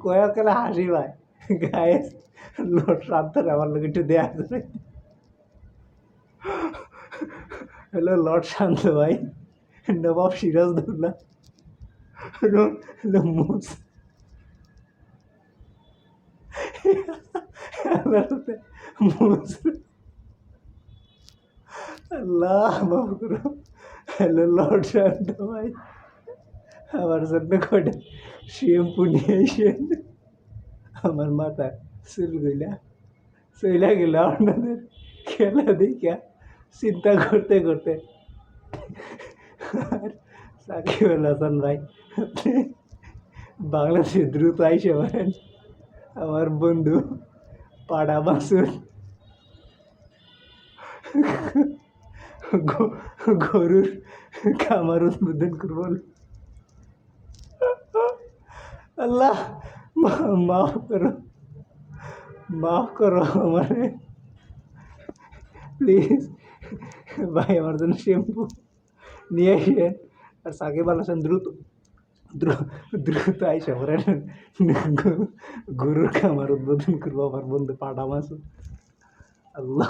কয়েককালে হাসি ভাই গায়ে লোট সান্তার আমার লোক একটু দেয়া আছে হলো লর্ড শান্ত ভাই নবাব সিরাজদৌল্লা মুস মুস আল্লাহ মাফ করো হ্যালো লর্ড শান্ত ভাই আমার জন্য কটা শ্যাম্পু নিয়ে এসেন আমার মাথা চুলগুলা চইলা গেল আপনাদের খেলা দেখা চিন্তা করতে করতে আর সাকিব আল হাসান ভাই আপনি বাংলাদেশে দ্রুত আইসে পারেন আমার বন্ধু পাড়া মাসুর গরুর খামার উদ্বোধন করব আল্লাহ মাফ করো আমার প্লিজ ভাই আমার জন্য শ্যাম্পু নিয়ে আসেন আর সাকিব আল হাসান দ্রুত দ্রুত আইসা পড়েন গরুর খামার উদ্বোধন করবো আমার বন্ধু পাড়া মাসুর আল্লাহ